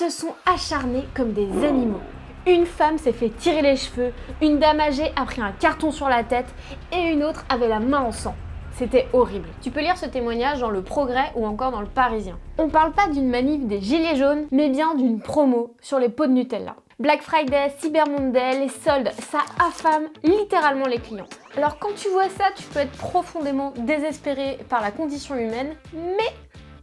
se sont acharnés comme des animaux. Une femme s'est fait tirer les cheveux, une dame âgée a pris un carton sur la tête et une autre avait la main en sang. C'était horrible. Tu peux lire ce témoignage dans Le Progrès ou encore dans Le Parisien. On parle pas d'une manif des gilets jaunes, mais bien d'une promo sur les pots de Nutella. Black Friday, Cyber Monday, les soldes, ça affame littéralement les clients. Alors quand tu vois ça, tu peux être profondément désespéré par la condition humaine, mais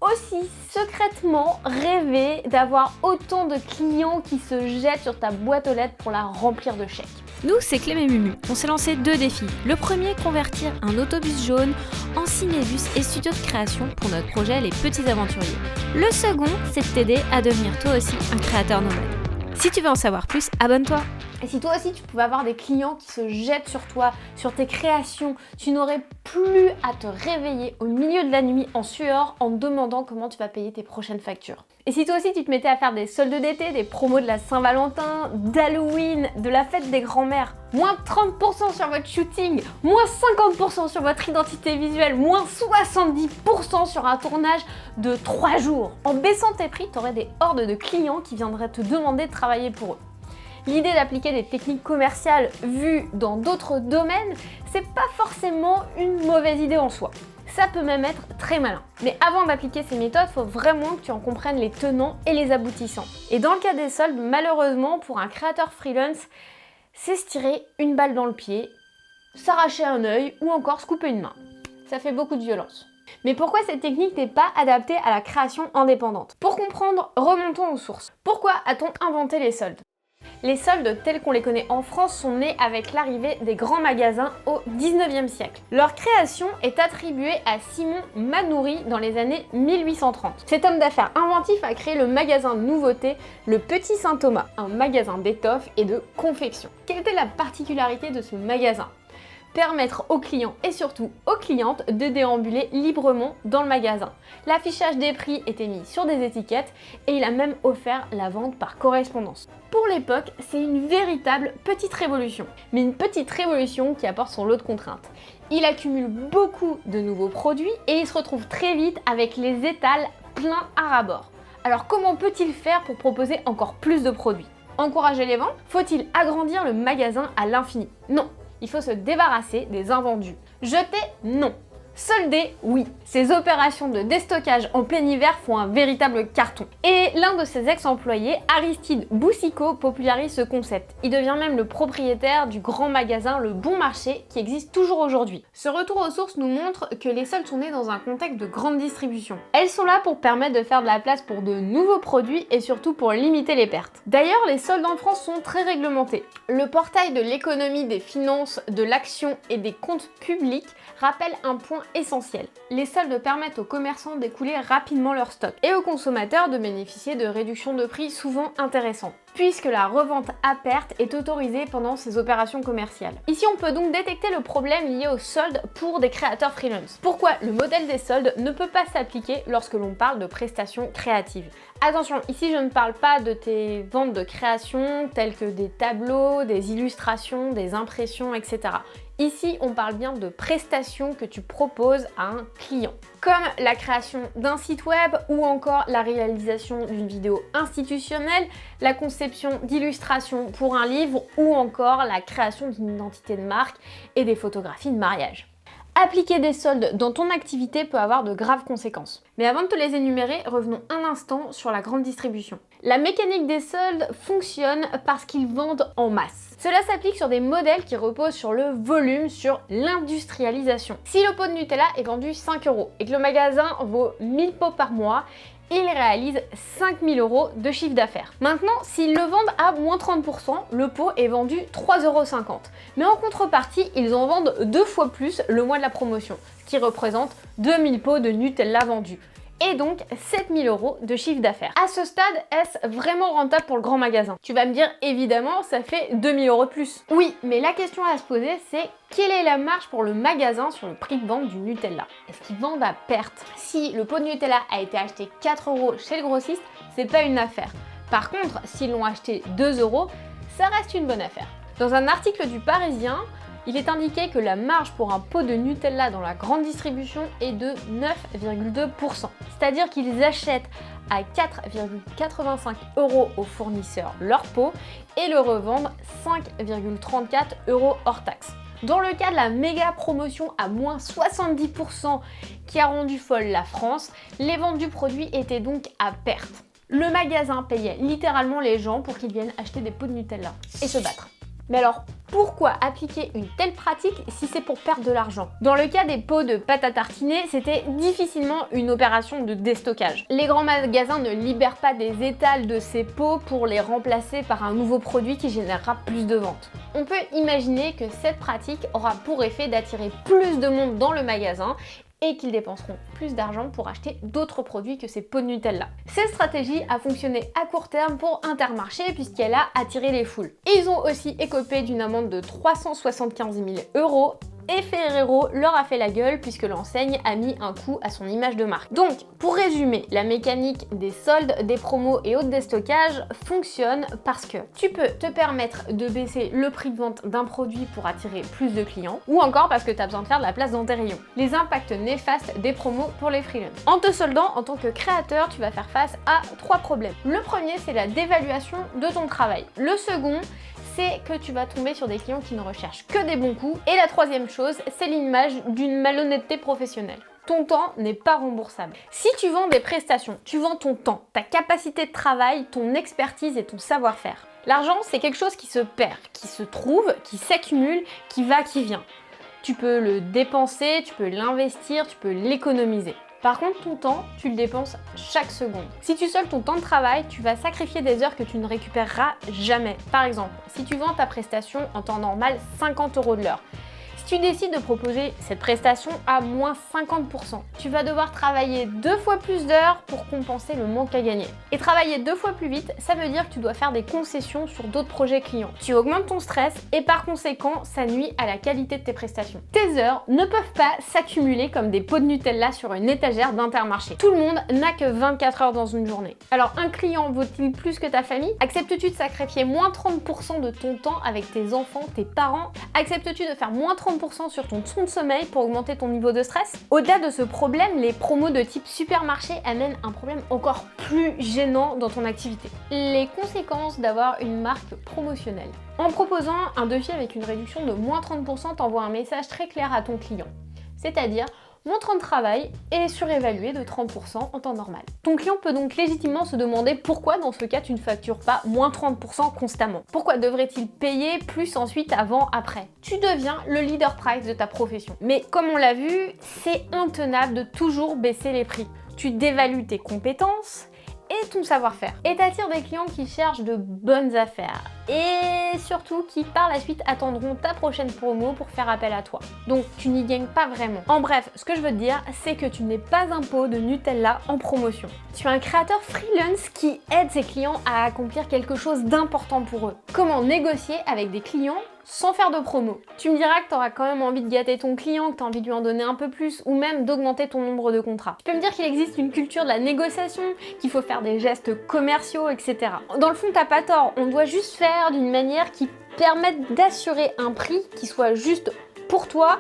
aussi secrètement rêver d'avoir autant de clients qui se jettent sur ta boîte aux lettres pour la remplir de chèques. Nous, c'est Clem et Mumu. On s'est lancé 2 défis. Le premier, convertir un autobus jaune en cinébus et studio de création pour notre projet Les Petits Aventuriers. Le second, c'est de t'aider à devenir toi aussi un créateur nomade. Si tu veux en savoir plus, abonne-toi. Et si toi aussi tu pouvais avoir des clients qui se jettent sur toi, sur tes créations, tu n'aurais plus à te réveiller au milieu de la nuit en sueur en te demandant comment tu vas payer tes prochaines factures. Et si toi aussi tu te mettais à faire des soldes d'été, des promos de la Saint-Valentin, d'Halloween, de la fête des grands-mères, moins 30% sur votre shooting, moins 50% sur votre identité visuelle, moins 70% sur un tournage de 3 jours. En baissant tes prix, tu aurais des hordes de clients qui viendraient te demander de travailler pour eux. L'idée d'appliquer des techniques commerciales vues dans d'autres domaines, c'est pas forcément une mauvaise idée en soi. Ça peut même être très malin. Mais avant d'appliquer ces méthodes, il faut vraiment que tu en comprennes les tenants et les aboutissants. Et dans le cas des soldes, malheureusement, pour un créateur freelance, c'est se tirer une balle dans le pied, s'arracher un œil ou encore se couper une main. Ça fait beaucoup de violence. Mais pourquoi cette technique n'est pas adaptée à la création indépendante? Pour comprendre, remontons aux sources. Pourquoi a-t-on inventé les soldes? Les soldes tels qu'on les connaît en France sont nés avec l'arrivée des grands magasins au 19e siècle. Leur création est attribuée à Simon Manoury dans les années 1830. Cet homme d'affaires inventif a créé le magasin de nouveautés Le Petit Saint-Thomas, un magasin d'étoffes et de confection. Quelle était la particularité de ce magasin? Permettre aux clients et surtout aux clientes de déambuler librement dans le magasin. L'affichage des prix était mis sur des étiquettes et il a même offert la vente par correspondance. Pour l'époque, c'est une véritable petite révolution, mais une petite révolution qui apporte son lot de contraintes. Il accumule beaucoup de nouveaux produits et il se retrouve très vite avec les étals pleins à ras-bord. Alors comment peut-il faire pour proposer encore plus de produits? Encourager les ventes? Faut-il agrandir le magasin à l'infini? Non. Il faut se débarrasser des invendus. Jeter? Non. Solder? Oui. Ces opérations de déstockage en plein hiver font un véritable carton. Et l'un de ses ex-employés, Aristide Boucicaut, popularise ce concept. Il devient même le propriétaire du grand magasin Le Bon Marché qui existe toujours aujourd'hui. Ce retour aux sources nous montre que les soldes sont nés dans un contexte de grande distribution. Elles sont là pour permettre de faire de la place pour de nouveaux produits et surtout pour limiter les pertes. D'ailleurs, les soldes en France sont très réglementés. Le portail de l'économie, des finances, de l'action et des comptes publics rappelle un point essentiel. Les soldes permettent aux commerçants d'écouler rapidement leur stock et aux consommateurs de bénéficier de réductions de prix souvent intéressantes, puisque la revente à perte est autorisée pendant ces opérations commerciales. Ici, on peut donc détecter le problème lié aux soldes pour des créateurs freelance. Pourquoi le modèle des soldes ne peut pas s'appliquer lorsque l'on parle de prestations créatives? Attention, ici je ne parle pas de tes ventes de création telles que des tableaux, des illustrations, des impressions, etc. Ici, on parle bien de prestations que tu proposes à un client, comme la création d'un site web ou encore la réalisation d'une vidéo institutionnelle, la conception d'illustrations pour un livre ou encore la création d'une identité de marque et des photographies de mariage. Appliquer des soldes dans ton activité peut avoir de graves conséquences. Mais avant de te les énumérer, revenons un instant sur la grande distribution. La mécanique des soldes fonctionne parce qu'ils vendent en masse. Cela s'applique sur des modèles qui reposent sur le volume, sur l'industrialisation. Si le pot de Nutella est vendu 5 € et que le magasin vaut 1000 pots par mois, il réalise 5000 € de chiffre d'affaires. Maintenant, s'ils le vendent à moins 30%, le pot est vendu 3,50 €. Mais en contrepartie, ils en vendent 2 fois plus le mois de la promotion, ce qui représente 2000 pots de Nutella vendus. Et donc 7000 € de chiffre d'affaires. À ce stade, est-ce vraiment rentable pour le grand magasin? Tu vas me dire, évidemment, ça fait 2000 € de plus. Oui, mais la question à se poser, c'est quelle est la marge pour le magasin sur le prix de vente du Nutella? Est-ce qu'ils vendent à perte? Si le pot de Nutella a été acheté 4 € chez le grossiste, c'est pas une affaire. Par contre, s'ils l'ont acheté 2 €, ça reste une bonne affaire. Dans un article du Parisien, Il est indiqué que la marge pour un pot de Nutella dans la grande distribution est de 9,2%. C'est-à-dire qu'ils achètent à 4,85 € au fournisseur leur pot et le revendent 5,34 € hors taxe. Dans le cas de la méga promotion à moins 70% qui a rendu folle la France, les ventes du produit étaient donc à perte. Le magasin payait littéralement les gens pour qu'ils viennent acheter des pots de Nutella et se battre. Mais alors, pourquoi appliquer une telle pratique si c'est pour perdre de l'argent? Dans le cas des pots de pâte à tartiner, c'était difficilement une opération de déstockage. Les grands magasins ne libèrent pas des étals de ces pots pour les remplacer par un nouveau produit qui générera plus de ventes. On peut imaginer que cette pratique aura pour effet d'attirer plus de monde dans le magasin et qu'ils dépenseront plus d'argent pour acheter d'autres produits que ces pots de Nutella. Cette stratégie a fonctionné à court terme pour Intermarché puisqu'elle a attiré les foules. Et ils ont aussi écopé d'une amende de 375 000 € et Ferrero leur a fait la gueule puisque l'enseigne a mis un coup à son image de marque. Donc, pour résumer, la mécanique des soldes, des promos et autres déstockages fonctionne parce que tu peux te permettre de baisser le prix de vente d'un produit pour attirer plus de clients ou encore parce que tu as besoin de faire de la place dans tes rayons. Les impacts néfastes des promos pour les freelances. En te soldant, en tant que créateur, tu vas faire face à 3 problèmes. Le premier, c'est la dévaluation de ton travail. Le second, c'est que tu vas tomber sur des clients qui ne recherchent que des bons coups. Et la troisième chose, c'est l'image d'une malhonnêteté professionnelle. Ton temps n'est pas remboursable. Si tu vends des prestations, tu vends ton temps, ta capacité de travail, ton expertise et ton savoir-faire. L'argent, c'est quelque chose qui se perd, qui se trouve, qui s'accumule, qui va, qui vient. Tu peux le dépenser, tu peux l'investir, tu peux l'économiser. Par contre, ton temps, tu le dépenses chaque seconde. Si tu soldes ton temps de travail, tu vas sacrifier des heures que tu ne récupéreras jamais. Par exemple, si tu vends ta prestation en temps normal 50 € de l'heure, si tu décides de proposer cette prestation à moins 50%, tu vas devoir travailler 2 fois plus d'heures pour compenser le manque à gagner. Et travailler 2 fois plus vite, ça veut dire que tu dois faire des concessions sur d'autres projets clients. Tu augmentes ton stress et par conséquent, ça nuit à la qualité de tes prestations. Tes heures ne peuvent pas s'accumuler comme des pots de Nutella sur une étagère d'Intermarché. Tout le monde n'a que 24 heures dans une journée. Alors un client vaut-il plus que ta famille? Acceptes-tu de sacrifier moins 30% de ton temps avec tes enfants, tes parents? Acceptes-tu de faire moins 30% sur ton temps de sommeil pour augmenter ton niveau de stress? Au-delà de ce problème, les promos de type supermarché amènent un problème encore plus gênant dans ton activité. Les conséquences d'avoir une marque promotionnelle. En proposant un devis avec une réduction de moins 30%, t'envoies un message très clair à ton client. C'est-à-dire, mon temps de travail est surévalué de 30% en temps normal. Ton client peut donc légitimement se demander pourquoi dans ce cas tu ne factures pas moins 30% constamment. Pourquoi devrait-il payer plus ensuite, avant, après? Tu deviens le leader price de ta profession. Mais comme on l'a vu, c'est intenable de toujours baisser les prix. Tu dévalues tes compétences et ton savoir-faire. Et t'attires des clients qui cherchent de bonnes affaires. Et surtout qui par la suite attendront ta prochaine promo pour faire appel à toi. Donc tu n'y gagnes pas vraiment. En bref, ce que je veux te dire, c'est que tu n'es pas un pot de Nutella en promotion. Tu es un créateur freelance qui aide ses clients à accomplir quelque chose d'important pour eux. Comment négocier avec des clients sans faire de promo? Tu me diras que tu auras quand même envie de gâter ton client, que tu as envie de lui en donner un peu plus ou même d'augmenter ton nombre de contrats. Tu peux me dire qu'il existe une culture de la négociation, qu'il faut faire des gestes commerciaux, etc. Dans le fond, t'as pas tort. On doit juste faire d'une manière qui permette d'assurer un prix qui soit juste pour toi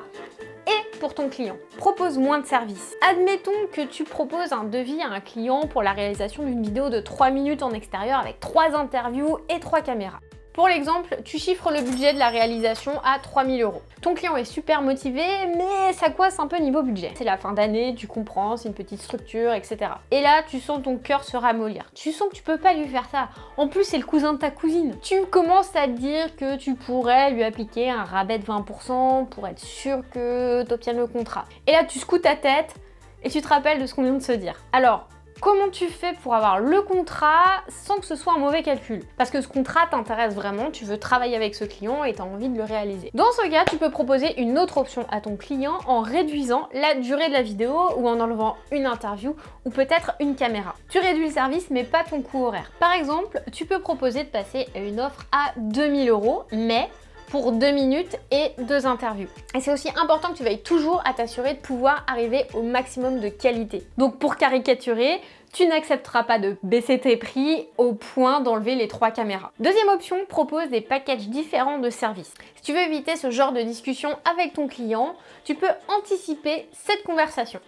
et pour ton client. Propose moins de services. Admettons que tu proposes un devis à un client pour la réalisation d'une vidéo de 3 minutes en extérieur avec 3 interviews et 3 caméras. Pour l'exemple, tu chiffres le budget de la réalisation à 3 000 €. Ton client est super motivé, mais ça coince un peu niveau budget. C'est la fin d'année, tu comprends, c'est une petite structure, etc. Et là, tu sens ton cœur se ramollir. Tu sens que tu peux pas lui faire ça. En plus, c'est le cousin de ta cousine. Tu commences à te dire que tu pourrais lui appliquer un rabais de 20% pour être sûr que tu obtiennes le contrat. Et là, tu secoues ta tête et tu te rappelles de ce qu'on vient de se dire. Alors, comment tu fais pour avoir le contrat sans que ce soit un mauvais calcul? Parce que ce contrat t'intéresse vraiment, tu veux travailler avec ce client et tu as envie de le réaliser. Dans ce cas, tu peux proposer une autre option à ton client en réduisant la durée de la vidéo ou en enlevant une interview ou peut-être une caméra. Tu réduis le service mais pas ton coût horaire. Par exemple, tu peux proposer de passer une offre à 2 000 €, mais pour 2 minutes et 2 interviews. Et c'est aussi important que tu veilles toujours à t'assurer de pouvoir arriver au maximum de qualité. Donc pour caricaturer, tu n'accepteras pas de baisser tes prix au point d'enlever les 3 caméras. Deuxième option, propose des packages différents de services. Si tu veux éviter ce genre de discussion avec ton client, tu peux anticiper cette conversation.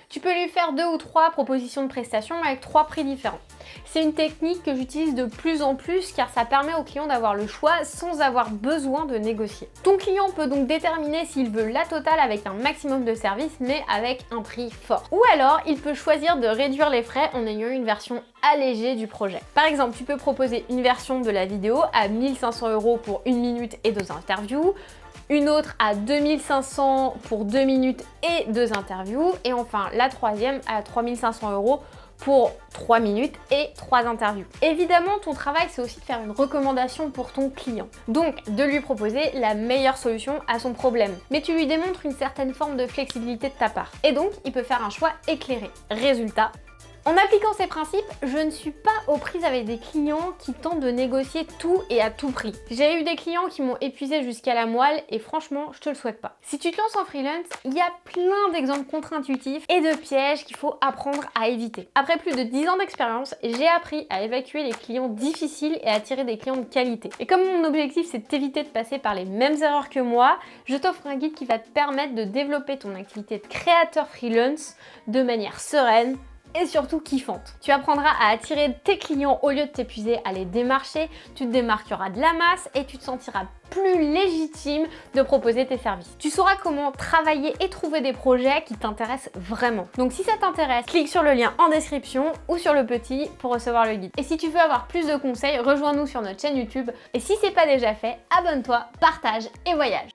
Tu peux lui faire 2 ou 3 propositions de prestations avec 3 prix différents. C'est une technique que j'utilise de plus en plus car ça permet au client d'avoir le choix sans avoir besoin de négocier. Ton client peut donc déterminer s'il veut la totale avec un maximum de services mais avec un prix fort. Ou alors il peut choisir de réduire les frais en ayant une version allégée du projet. Par exemple, tu peux proposer une version de la vidéo à 1 500 € pour 1 minute et 2 interviews, une autre à 2 500 pour 2 minutes et 2 interviews, et enfin la troisième à 3 500 € pour 3 minutes et 3 interviews. Évidemment, ton travail, c'est aussi de faire une recommandation pour ton client. Donc, de lui proposer la meilleure solution à son problème. Mais tu lui démontres une certaine forme de flexibilité de ta part. Et donc, il peut faire un choix éclairé. Résultat, en appliquant ces principes, je ne suis pas aux prises avec des clients qui tentent de négocier tout et à tout prix. J'ai eu des clients qui m'ont épuisé jusqu'à la moelle et franchement, je te le souhaite pas. Si tu te lances en freelance, il y a plein d'exemples contre-intuitifs et de pièges qu'il faut apprendre à éviter. Après plus de 10 ans d'expérience, j'ai appris à évacuer les clients difficiles et à attirer des clients de qualité. Et comme mon objectif c'est de t'éviter de passer par les mêmes erreurs que moi, je t'offre un guide qui va te permettre de développer ton activité de créateur freelance de manière sereine et surtout kiffante. Tu apprendras à attirer tes clients au lieu de t'épuiser à les démarcher, tu te démarqueras de la masse et tu te sentiras plus légitime de proposer tes services. Tu sauras comment travailler et trouver des projets qui t'intéressent vraiment. Donc si ça t'intéresse, clique sur le lien en description ou sur le petit pour recevoir le guide. Et si tu veux avoir plus de conseils, rejoins-nous sur notre chaîne YouTube. Et si c'est pas déjà fait, abonne-toi, partage et voyage.